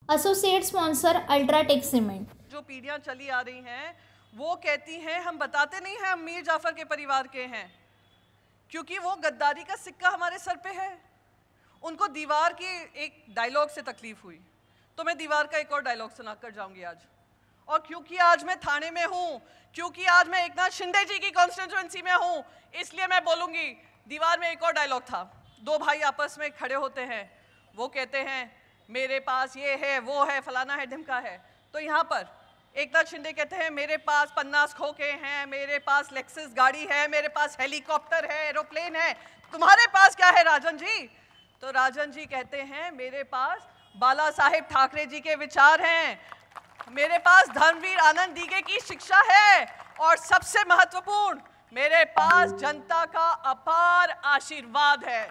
Associate sponsor UltraTech cement. जो पीढ़ियां चली आ रही हैं वो कहती हैं हम बताते नहीं हैं हम मीर जाफर के परिवार के हैं, क्योंकि वो गद्दारी का सिक्का हमारे सर पे है। उनको दीवार की एक डायलॉग से तकलीफ हुई, तो मैं दीवार का एक और डायलॉग सुनाकर जाऊंगी आज। और क्योंकि आज मैं थाने में हूँ, क्योंकि आज मैं एकनाथ शिंदे जी की कॉन्स्टिट्यूएंसी में हूँ, इसलिए मैं बोलूँगी। दीवार में एक और डायलॉग था, दो भाई आपस में खड़े होते हैं, वो कहते हैं मेरे पास ये है वो है फलाना है ढिमका है। तो यहाँ पर एकनाथ शिंदे कहते हैं मेरे पास 50 खोखे हैं, मेरे पास लेक्सस गाड़ी है, मेरे पास हेलीकॉप्टर है, एरोप्लेन है, तुम्हारे पास क्या है राजन जी? तो राजन जी कहते हैं मेरे पास बाला साहेब ठाकरे जी के विचार हैं, मेरे पास धर्मवीर आनंद दीघे की शिक्षा है, और सबसे महत्वपूर्ण मेरे पास जनता का अपार आशीर्वाद है।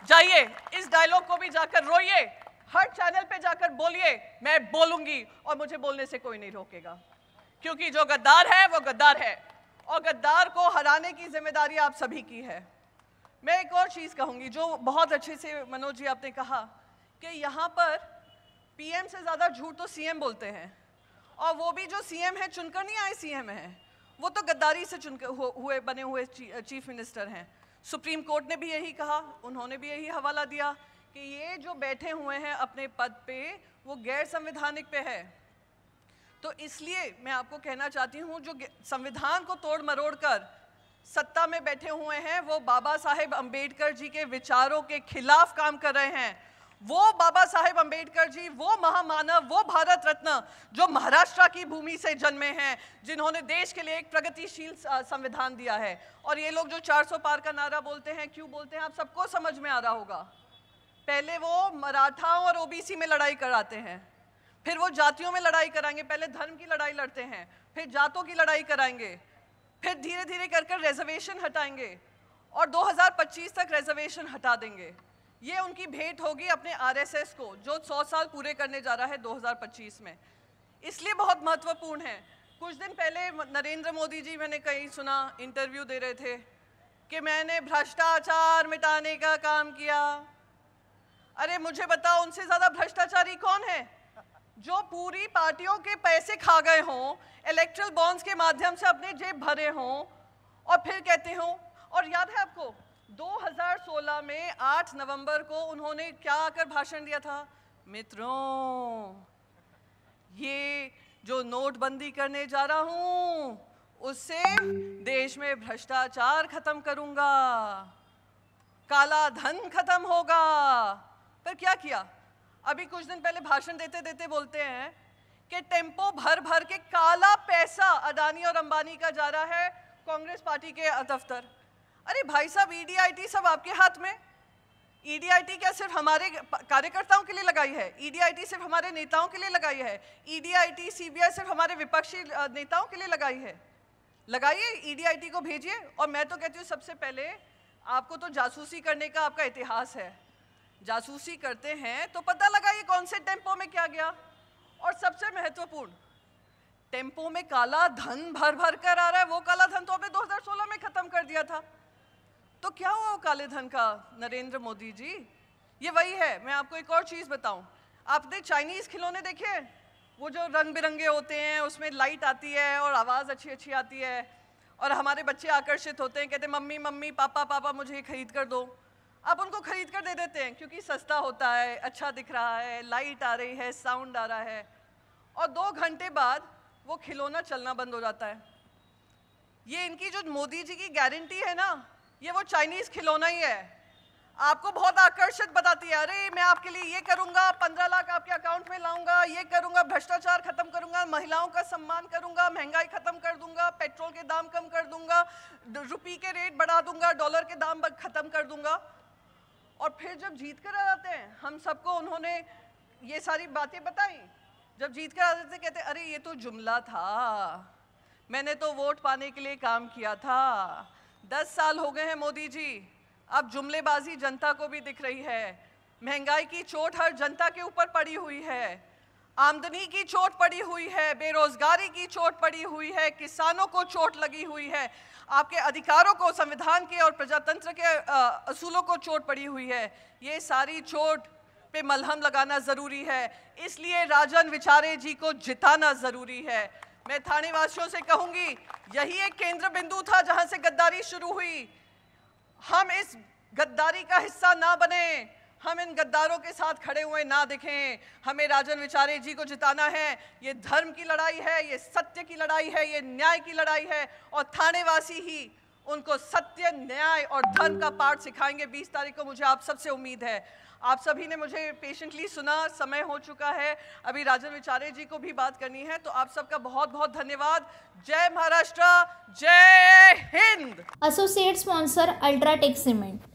जाइए इस डायलॉग को भी जाकर रोइए, हर चैनल पे जाकर बोलिए, मैं बोलूंगी और मुझे बोलने से कोई नहीं रोकेगा, क्योंकि जो गद्दार है वो गद्दार है और गद्दार को हराने की जिम्मेदारी आप सभी की है। मैं एक और चीज़ कहूंगी जो बहुत अच्छे से मनोज जी आपने कहा कि यहाँ पर पीएम से ज़्यादा झूठ तो सीएम बोलते हैं, और वो भी जो सीएम है चुनकर नहीं आए सीएम हैं, वो तो गद्दारी से चुनकर हुए बने हुए चीफ मिनिस्टर हैं। सुप्रीम कोर्ट ने भी यही कहा, उन्होंने भी यही हवाला दिया कि ये जो बैठे हुए हैं अपने पद पे वो गैर संवैधानिक पे है। तो इसलिए मैं आपको कहना चाहती हूँ जो संविधान को तोड़ मरोड़ कर सत्ता में बैठे हुए हैं वो बाबा साहेब अम्बेडकर जी के विचारों के खिलाफ काम कर रहे हैं। वो बाबा साहेब अम्बेडकर जी, वो महामानव, वो भारत रत्न जो महाराष्ट्र की भूमि से जन्मे हैं, जिन्होंने देश के लिए एक प्रगतिशील संविधान दिया है। और ये लोग जो 400 पार का नारा बोलते हैं, क्यों बोलते हैं आप सबको समझ में आ रहा होगा। पहले वो मराठाओं और ओबीसी में लड़ाई कराते हैं, फिर वो जातियों में लड़ाई कराएंगे, पहले धर्म की लड़ाई लड़ते हैं, फिर जातों की लड़ाई कराएंगे, फिर धीरे धीरे कर कर रिजर्वेशन हटाएंगे और 2025 तक रिजर्वेशन हटा देंगे। ये उनकी भेंट होगी अपने आरएसएस को जो 100 साल पूरे करने जा रहा है 2025 में। इसलिए बहुत महत्वपूर्ण है। कुछ दिन पहले नरेंद्र मोदी जी, मैंने कहीं सुना इंटरव्यू दे रहे थे कि मैंने भ्रष्टाचार मिटाने का काम किया। अरे मुझे बताओ उनसे ज़्यादा भ्रष्टाचारी कौन है? जो पूरी पार्टियों के पैसे खा गए हों, इलेक्ट्रल बॉन्ड्स के माध्यम से अपने जेब भरे हों, और फिर कहते हों। और याद है आपको 2016 में 8 नवंबर को उन्होंने क्या आकर भाषण दिया था? मित्रों, ये जो नोटबंदी करने जा रहा हूं उससे देश में भ्रष्टाचार खत्म करूंगा, काला धन खत्म होगा। पर क्या किया? अभी कुछ दिन पहले भाषण देते देते बोलते हैं कि टेम्पो भर भर के काला पैसा अदानी और अंबानी का जा रहा है कांग्रेस पार्टी के दफ्तर। अरे भाई साहब, ईडीआईटी सब आपके हाथ में। ईडीआईटी क्या सिर्फ हमारे कार्यकर्ताओं के लिए लगाई है? ईडीआईटी सिर्फ हमारे नेताओं के लिए लगाई है? ईडीआईटी सीबीआई सिर्फ हमारे विपक्षी नेताओं के लिए लगाई है? लगाइए, ईडीआईटी को भेजिए। और मैं तो कहती हूँ सबसे पहले आपको तो जासूसी करने का आपका इतिहास है, जासूसी करते हैं तो पता लगाइए कौन से टेम्पो में क्या गया। और सबसे महत्वपूर्ण, टेम्पो में काला धन भर भर कर आ रहा है। वो काला धन तो आपने 2016 में खत्म कर दिया था। तो क्या हुआ वो काले धन का नरेंद्र मोदी जी? ये वही है। मैं आपको एक और चीज़ बताऊं, आपने चाइनीज़ खिलौने देखे? वो जो रंग बिरंगे होते हैं, उसमें लाइट आती है और आवाज़ अच्छी अच्छी आती है, और हमारे बच्चे आकर्षित होते हैं, कहते हैं मम्मी मम्मी पापा पापा मुझे ये खरीद कर दो। आप उनको खरीद कर दे देते हैं क्योंकि सस्ता होता है, अच्छा दिख रहा है, लाइट आ रही है, साउंड आ रहा है, और 2 घंटे बाद वो खिलौना चलना बंद हो जाता है। ये इनकी जो मोदी जी की गारंटी है ना, ये वो चाइनीज़ खिलौना ही है। आपको बहुत आकर्षित बताती है, अरे मैं आपके लिए ये करूँगा, 15 लाख आपके अकाउंट में लाऊंगा, ये करूँगा, भ्रष्टाचार खत्म करूँगा, महिलाओं का सम्मान करूँगा, महंगाई खत्म कर दूँगा, पेट्रोल के दाम कम कर दूँगा, रुपये के रेट बढ़ा दूँगा, डॉलर के दाम खत्म कर दूँगा। और फिर जब जीत कर आ जाते हैं, हम सबको उन्होंने ये सारी बातें बताई। जब जीत कर आ जाते हैं कहते अरे ये तो जुमला था, मैंने तो वोट पाने के लिए काम किया था। 10 साल हो गए हैं मोदी जी, अब जुमलेबाजी जनता को भी दिख रही है। महंगाई की चोट हर जनता के ऊपर पड़ी हुई है, आमदनी की चोट पड़ी हुई है, बेरोजगारी की चोट पड़ी हुई है, किसानों को चोट लगी हुई है, आपके अधिकारों को, संविधान के और प्रजातंत्र के असूलों को चोट पड़ी हुई है। ये सारी चोट पे मलहम लगाना ज़रूरी है। इसलिए राजन विचारे जी को जिताना ज़रूरी है। मैं थाने वासियों से कहूँगी, यही एक केंद्र बिंदु था जहाँ से गद्दारी शुरू हुई। हम इस गद्दारी का हिस्सा ना बने, हम इन गद्दारों के साथ खड़े हुए ना दिखें। हमें राजन विचारे जी को जिताना है। ये धर्म की लड़ाई है, ये सत्य की लड़ाई है, ये न्याय की लड़ाई है और थानेवासी ही उनको सत्य, न्याय और धर्म का पाठ सिखाएंगे 20 तारीख को। मुझे आप सबसे उम्मीद है। आप सभी ने मुझे पेशेंटली सुना, समय हो चुका है, अभी राजन विचारे जी को भी बात करनी है। तो आप सबका बहुत बहुत धन्यवाद। जय महाराष्ट्र, जय Hind. Associate sponsor Ultratech Cement.